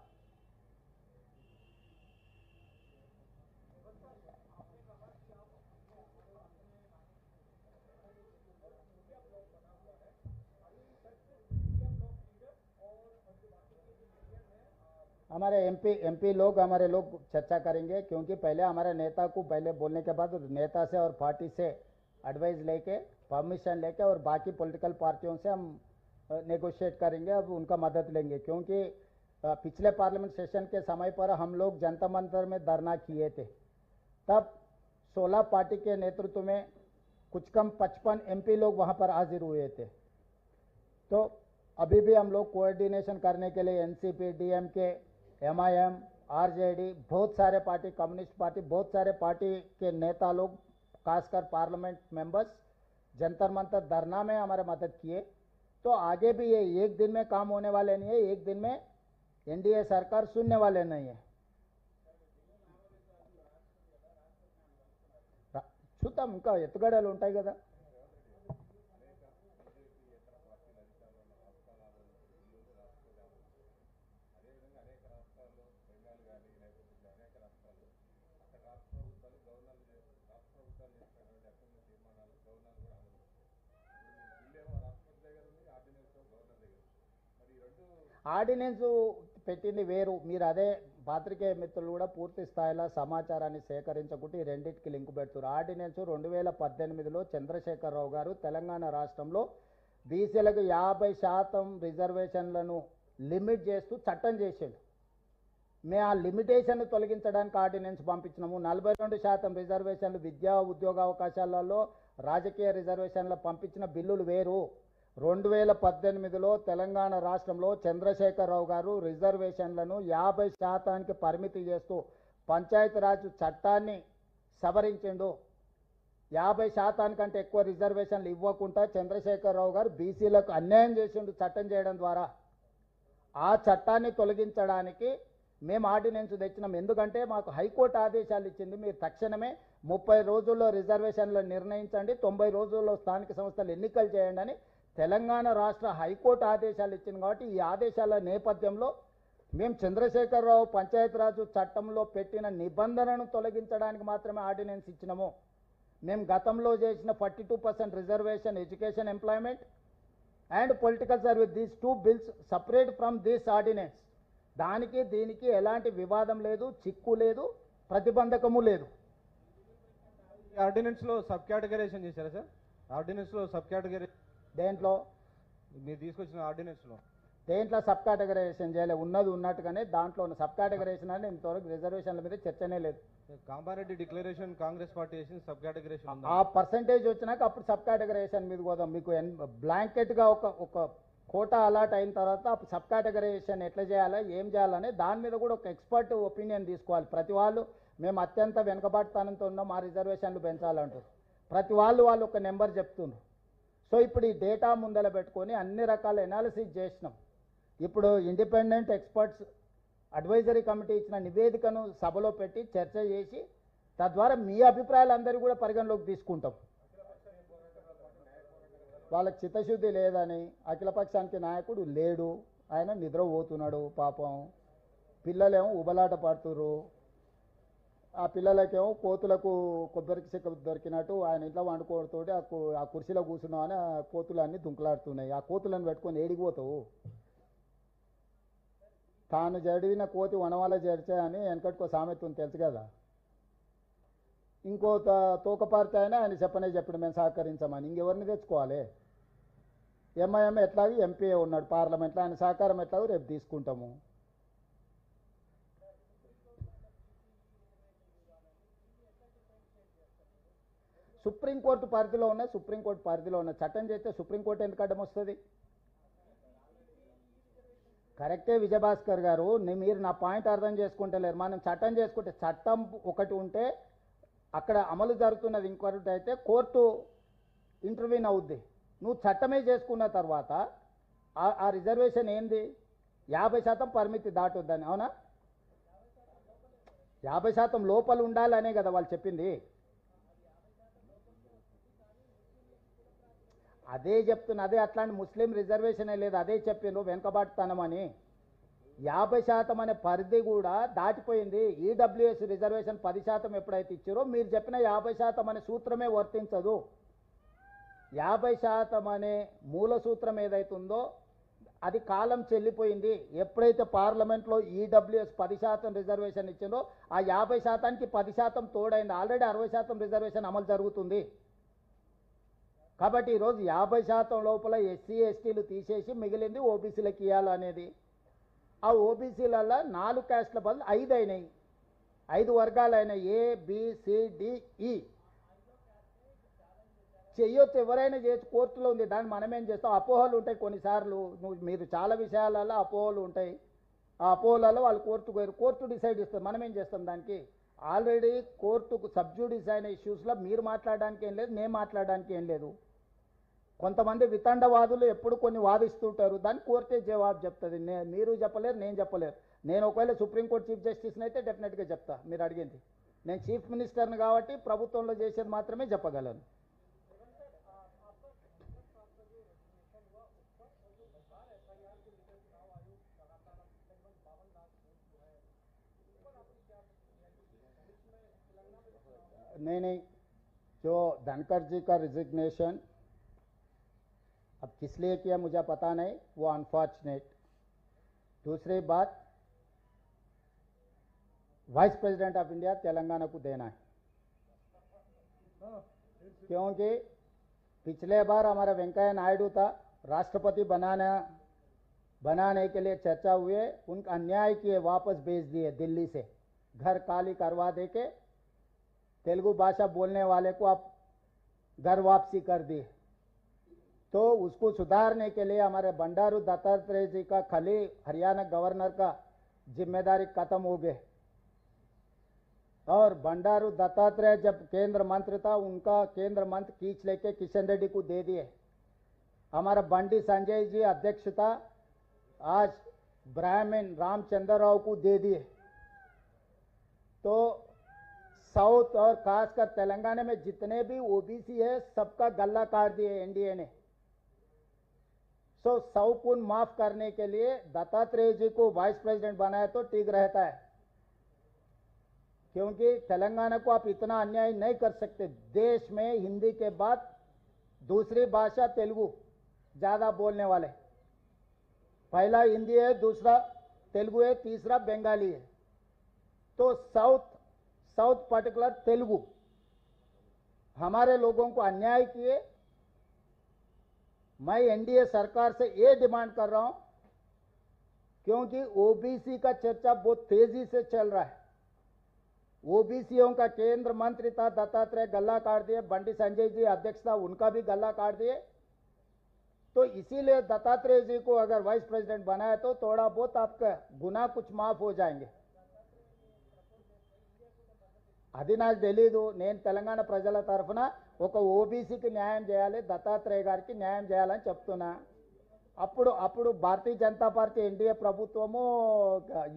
हमारे MP लोग हमारे लोग चर्चा करेंगे, क्योंकि पहले हमारे नेता को पहले बोलने के बाद नेता से और पार्टी से एडवाइस लेके, परमिशन लेके और बाकी पॉलिटिकल पार्टियों से हम नेगोशिएट करेंगे, अब उनका मदद लेंगे। क्योंकि पिछले पार्लियामेंट सेशन के समय पर हम लोग जनता मंतर में धरना किए थे, तब 16 पार्टी के नेतृत्व में कुछ कम 55 एमपी लोग वहाँ पर हाजिर हुए थे। तो अभी भी हम लोग कोऑर्डिनेशन करने के लिए एनसीपी, डीएमके, एमआईएम, आरजेडी, बहुत सारे पार्टी, कम्युनिस्ट पार्टी, बहुत सारे पार्टी के नेता लोग, खासकर पार्लियामेंट मेंबर्स जंतर मंतर धरना में हमारे मदद किए। तो आगे भी ये एक दिन में काम होने वाले नहीं है, एक दिन में एनडीए सरकार सुनने वाले नहीं है। చూద్దాం, ఇంకా ఎత్తుగడలు ఉంటాయి కదా. ఆర్డినెన్స్ పెట్టింది వేరు, మీరు అదే పాత్రికేయ మిత్రులు కూడా పూర్తి స్థాయిలో సమాచారాన్ని సేకరించకుంటే ఈ రెండింటికి లింక్ పెడుతున్నారు. ఆర్డినెన్స్ 2018లో చంద్రశేఖరరావు గారు తెలంగాణ రాష్ట్రంలో బీసీలకు 50% రిజర్వేషన్లను లిమిట్ చేస్తూ చట్టం చేసిండు. మేము ఆ లిమిటేషన్ తొలగించడానికి ఆర్డినెన్స్ పంపించినాము. 42% రిజర్వేషన్లు విద్యా ఉద్యోగ అవకాశాలలో రాజకీయ రిజర్వేషన్లు పంపించిన బిల్లులు వేరు. 2018లో తెలంగాణ రాష్ట్రంలో చంద్రశేఖరరావు గారు రిజర్వేషన్లను 50% పరిమితి చేస్తూ పంచాయతీరాజ్ చట్టాన్ని సవరించిండు. 50% కంటే ఎక్కువ రిజర్వేషన్లు ఇవ్వకుండా చంద్రశేఖరరావు గారు బీసీలకు అన్యాయం చేసిండు చట్టం చేయడం ద్వారా. ఆ చట్టాన్ని తొలగించడానికి మేము ఆర్డినెన్స్ తెచ్చినాం. ఎందుకంటే మాకు హైకోర్టు ఆదేశాలు ఇచ్చింది, మీరు తక్షణమే 30 రోజుల్లో రిజర్వేషన్లు నిర్ణయించండి, 90 రోజుల్లో స్థానిక సంస్థలు ఎన్నికలు చేయండి అని తెలంగాణ రాష్ట్ర హైకోర్టు ఆదేశాలు ఇచ్చింది. కాబట్టి ఈ ఆదేశాల నేపథ్యంలో మేము చంద్రశేఖరరావు పంచాయతీరాజ్ చట్టంలో పెట్టిన నిబంధనను తొలగించడానికి మాత్రమే ఆర్డినెన్స్ ఇచ్చినాము. మేము గతంలో చేసిన 42% reservation education employment and political service, these 2 bills separate from this ordinance. దానికి దీనికి ఎలాంటి వివాదం లేదు, చిక్కు లేదు, ప్రతిబంధకము లేదు. ఆర్డినెన్స్ లో సబ్ కేటగరైజేషన్ చేశారా సార్? ఆర్డినెన్స్ లో సబ్ కేటగరీ దేంట్లో మీరు తీసుకొచ్చిన ఆర్డినెన్స్ లో దేంట్లో సబ్ కేటగరైజేషన్ చేయలేదు, ఉన్నది ఉన్నట్టుగానే దాంట్లో ఉన్న సబ్ కేటగరైజేషన్ అని ఇంతవరకు రిజర్వేషన్ల మీద చర్చనే లేదు. కామారెడ్డి డిక్లరేషన్ కాంగ్రెస్ పార్టీ చేసిన సబ్ కేటగరైజేషన్ ఆ పర్సంటేజ్ వచ్చినాక అప్పుడు సబ్ కేటగరైజేషన్ మీద పోదాం. మీకు బ్లాంకెట్గా ఒక కోటా అలాట్ అయిన తర్వాత అప్పుడు సబ్ కేటగరైజేషన్ ఎట్లా చేయాలా, ఏం చేయాలని దాని మీద కూడా ఒక ఎక్స్పర్ట్ ఒపీనియన్ తీసుకోవాలి. ప్రతి వాళ్ళు మేము అత్యంత వెనుకబాటుతనంతో ఉన్నాం, మా రిజర్వేషన్లు పెంచాలంటారు. ప్రతి వాళ్ళు ఒక నెంబర్ చెప్తున్నారు. సో ఇప్పుడు ఈ డేటా ముందర పెట్టుకొని అన్ని రకాల ఎనాలిసిస్ చేసినాం. ఇప్పుడు ఇండిపెండెంట్ ఎక్స్పర్ట్స్ అడ్వైజరీ కమిటీ ఇచ్చిన నివేదికను సభలో పెట్టి చర్చ చేసి తద్వారా మీ అభిప్రాయాలు అందరూ కూడా పరిగణలోకి తీసుకుంటాం. వాళ్ళకి చిత్తశుద్ధి లేదని, అఖిలపక్షానికి నాయకుడు లేడు, ఆయన నిద్రపోతున్నాడు పాపం, పిల్లలేమో ఉబలాట పడుతున్నారు. ఆ పిల్లలకేమో కోతులకు కొబ్బరికి చెక్క దొరికినట్టు ఆయన ఇంట్లో వండుకోవడంతోటి ఆ కుర్చీలో కూర్చున్నామని ఆ కోతులన్నీ దుంకులాడుతున్నాయి. ఆ కోతులను పెట్టుకొని ఏడిగిపోతావు? తాను జడివిన కోతి వనవాళ్ళ జడిచా అని వెనకట్టుకో సామెత ఉంది, తెలుసు కదా. ఇంకో తోకపారితే అయినా ఆయన చెప్పడు మేము సహకరించమని. ఇంకెవరిని తెచ్చుకోవాలి? ఎంఐఎం ఎట్లాగో ఎంపీ ఉన్నాడు పార్లమెంట్లో, ఆయన సహకారం ఎట్లాగో రేపు తీసుకుంటాము. సుప్రీంకోర్టు పరిధిలో ఉన్నాయి, సుప్రీంకోర్టు పరిధిలో ఉన్న చట్టం చేస్తే సుప్రీంకోర్టు ఎందుకు అడ్డం వస్తుంది? కరెక్టే విజయభాస్కర్ గారు, మీరు నా పాయింట్ అర్థం చేసుకుంటలేరు. మనం చట్టం చేసుకుంటే చట్టం ఒకటి ఉంటే అక్కడ అమలు జరుగుతున్నది ఇంకొకటి అయితే కోర్టు ఇంటర్వ్యూన్ అవుద్ది. నువ్వు చట్టమే చేసుకున్న తర్వాత ఆ రిజర్వేషన్ ఏంది? 50% పరిమితి దాటొద్దని, అవునా? 50% లోపల ఉండాలనే కదా వాళ్ళు చెప్పింది. అదే చెప్తున్నా, అదే అట్లాంటి ముస్లిం రిజర్వేషనే లేదు, అదే చెప్పిండ్రు వెనుకబాటుతనం అని. 50% అనే పరిధి కూడా దాటిపోయింది. ఈడబ్ల్యూఎస్ రిజర్వేషన్ 10% ఎప్పుడైతే ఇచ్చారో మీరు చెప్పిన 50% అనే సూత్రమే వర్తించదు. 50% అనే మూల సూత్రం ఏదైతుందో అది కాలం చెల్లిపోయింది. ఎప్పుడైతే పార్లమెంట్లో ఈడబ్ల్యూఎస్ 10% రిజర్వేషన్ ఇచ్చిందో ఆ 50%కి 10% తోడైంది. ఆల్రెడీ 60% రిజర్వేషన్ అమలు జరుగుతుంది. కాబట్టి ఈరోజు 50% లోపల ఎస్సీ ఎస్టీలు తీసేసి మిగిలింది ఓబీసీలకు ఇవ్వాలనేది. ఆ ఓబీసీలలో 4 క్యాస్ట్ల బదులు 5 అయినాయి, 5 వర్గాలు అయినాయి, ABCDE. చెయ్యొచ్చు, ఎవరైనా చేయొచ్చు, కోర్టులో ఉంది. దాన్ని మనమేం చేస్తాం? అపోహలు ఉంటాయి కొన్నిసార్లు, మీరు చాలా విషయాలలో అపోహలు ఉంటాయి. ఆ అపోహలలో వాళ్ళు కోర్టు డిసైడ్ ఇస్తారు, మనం ఏం చేస్తాం దానికి? ఆల్రెడీ కోర్టుకు సబ్జ్యూడిస్ అయిన ఇష్యూస్లో మీరు మాట్లాడడానికి ఏం లేదు, నేను మాట్లాడడానికి ఏం లేదు. కొంతమంది వితండవాదులు ఎప్పుడు కొన్ని వాదిస్తుంటారు, దాన్ని కోర్టే జవాబు చెప్తుంది. మీరు చెప్పలేరు, నేను చెప్పలేరు. నేను ఒకవేళ సుప్రీంకోర్టు చీఫ్ జస్టిస్ని అయితే డెఫినెట్గా చెప్తా మీరు అడిగింది. నేను చీఫ్ మినిస్టర్ని కాబట్టి ప్రభుత్వంలో చేసేది మాత్రమే చెప్పగలను. नहीं, जो धनखड़ जी का रिजिग्नेशन अब किस लिए किया मुझे पता नहीं, वो अनफॉर्चुनेट। दूसरी बात, vice president of India Telangana को देना है, क्योंकि पिछले बार हमारा वेंकैया नायडू था, राष्ट्रपति बनाने के लिए चर्चा हुए, उनका अन्याय किए, वापस भेज दिए दिल्ली से, घर खाली करवा दे के तेलुगु भाषा बोलने वाले को आप घर वापसी कर दिए। तो उसको सुधारने के लिए हमारे बंडारू दत्तात्रेय जी का खाली हरियाणा गवर्नर का जिम्मेदारी खत्म हो गए, और बंडारू दत्तात्रेय जब केंद्र मंत्री था, उनका केंद्र मंत्री खींच लेके किशन रेड्डी को दे दिए। हमारा बंडी संजय जी अध्यक्ष था, आज ब्राह्मण रामचंद्र राव को दे दिए। तो साउथ और खासकर तेलंगाना में जितने भी ओबीसी है, सबका गला काट दिए एनडीए ने। सो 100 गुण माफ करने के लिए दत्तात्रेय जी को वाइस प्रेसिडेंट बनाया तो ठीक रहता है, क्योंकि तेलंगाना को आप इतना अन्याय नहीं कर सकते। देश में हिंदी के बाद दूसरी भाषा तेलुगु ज्यादा बोलने वाले, पहला हिंदी है, दूसरा तेलुगु है, तीसरा बंगाली है। तो साउथ पर्टिकुलर तेलुगु हमारे लोगों को अन्याय किए। मैं एनडीए सरकार से ये डिमांड कर रहा हूं, क्योंकि ओबीसी का चर्चा बहुत तेजी से चल रहा है। ओबीसीओं का केंद्र मंत्री था दत्तात्रेय, गला काट दिए। बंडी संजय जी अध्यक्ष था, उनका भी गला काट दिए। तो इसीलिए दत्तात्रेय जी को अगर वाइस प्रेसिडेंट बनाए तो थोड़ा बहुत आपका गुनाह कुछ माफ हो जाएंगे। అది నాకు తెలీదు। నేను తెలంగాణ ప్రజల తరఫున ఒక ఓబీసీకి న్యాయం చేయాలి, దత్తాత్రేయ గారికి న్యాయం చేయాలని చెప్తున్నా। అప్పుడు భారతీయ జనతా పార్టీ ఎన్డీఏ ప్రభుత్వము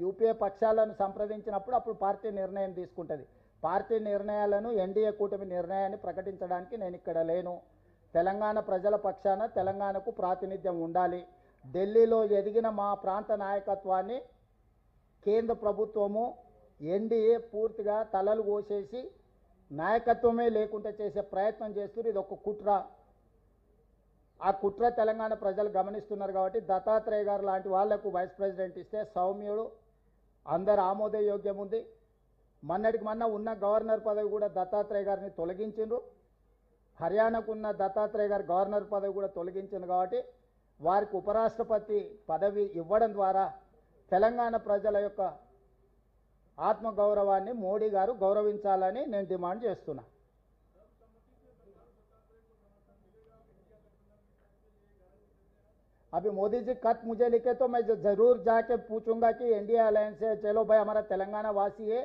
యూపీఏ పక్షాలను సంప్రదించినప్పుడు అప్పుడు పార్టీ నిర్ణయం తీసుకుంటది। పార్టీ నిర్ణయాలను ఎన్డీఏ కూటమి నిర్ణయాన్ని ప్రకటించడానికి నేను ఇక్కడ లేను। తెలంగాణ ప్రజల పక్షాన తెలంగాణకు ప్రాతినిధ్యం ఉండాలి। ఢిల్లీలో ఎదిగిన మా ప్రాంత నాయకత్వాన్ని కేంద్ర ప్రభుత్వము ఎన్డీఏ పూర్తిగా తలలు కోసేసి నాయకత్వమే లేకుండా చేసే ప్రయత్నం చేస్తున్నారు। ఇది ఒక కుట్ర। ఆ కుట్ర తెలంగాణ ప్రజలు గమనిస్తున్నారు కాబట్టి దత్తాత్రేయ గారు లాంటి వాళ్లకు వైస్ ప్రెసిడెంట్ ఇస్తే సౌమ్యుడు, అందరు ఆమోదయోగ్యం ఉంది। మొన్నటికి మొన్న ఉన్న గవర్నర్ పదవి కూడా దత్తాత్రేయ గారిని తొలగించిండ్రు। హర్యానాకు ఉన్న దత్తాత్రేయ గారి గవర్నర్ పదవి కూడా తొలగించింది కాబట్టి వారికి ఉపరాష్ట్రపతి పదవి ఇవ్వడం ద్వారా తెలంగాణ ప్రజల యొక్క ఆత్మగౌరవాన్ని మోడీ గారు గౌరవించాలని నేను డిమాండ్ చేస్తున్నా। अभी मोदी जी खत मुझे लिखे तो मैं जरूर जाके पूछूंगा कि एनडीए अलायंस है, चलो भाई हमारा तेलंगाना वासी है,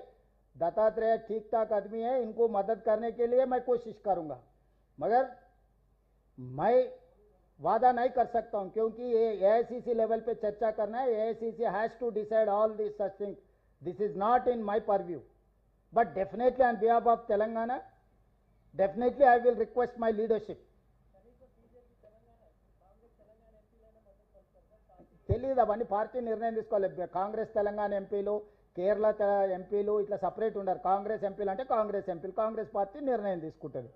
दत्तात्रेय ठीक ठाक आदमी है, इनको मदद करने के लिए मैं कोशिश करूंगा। मगर मैं वादा नहीं कर सकता हूं, क्योंकि ये एआईसीसी लेवल पे चर्चा करना है। AICC has to decide all this such thing. This is not in my purview, but definitely on behalf of Telangana, definitely I will request my leadership. తెలియదు, అవన్నీ పార్టీ నిర్ణయం తీసుకోవాలి। కాంగ్రెస్ తెలంగాణ ఎంపీలు, కేరళ ఎంపీలు ఇట్లా సపరేట్ ఉండరు। కాంగ్రెస్ ఎంపీలు అంటే కాంగ్రెస్ ఎంపీలు, కాంగ్రెస్ పార్టీ నిర్ణయం తీసుకుంటుంది।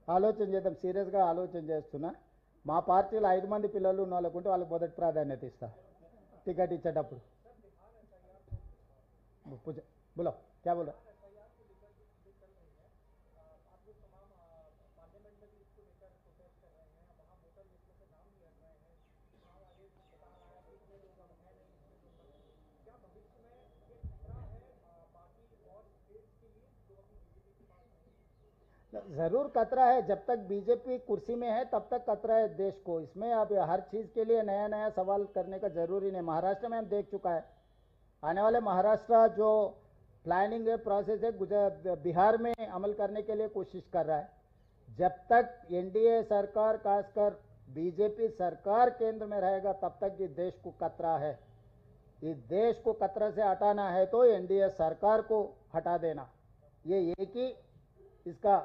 ఆలోచన చేద్దాం, సీరియస్గా ఆలోచన చేస్తున్నా। మా పార్టీలో 5 మంది పిల్లలు ఉన్న వాళ్ళకుంటే వాళ్ళకి మొదటి ప్రాధాన్యత ఇస్తా టికెట్ ఇచ్చేటప్పుడు। बोलो क्या बोल रहा? जरूर खतरा है। जब तक बीजेपी कुर्सी में है तब तक खतरा है देश को। इसमें अब हर चीज के लिए नया नया सवाल करने का जरूरी नहीं। महाराष्ट्र में हम देख चुका है, आने वाले महाराष्ट्र जो प्लानिंग है, प्रोसेस है, बिहार में अमल करने के लिए कोशिश कर रहा है। जब तक एनडीए सरकार, खासकर बीजेपी सरकार केंद्र में रहेगा, तब तक इस देश को खतरा है। इस देश को खतरा से हटाना है तो एनडीए सरकार को हटा देना, ये एक ही इसका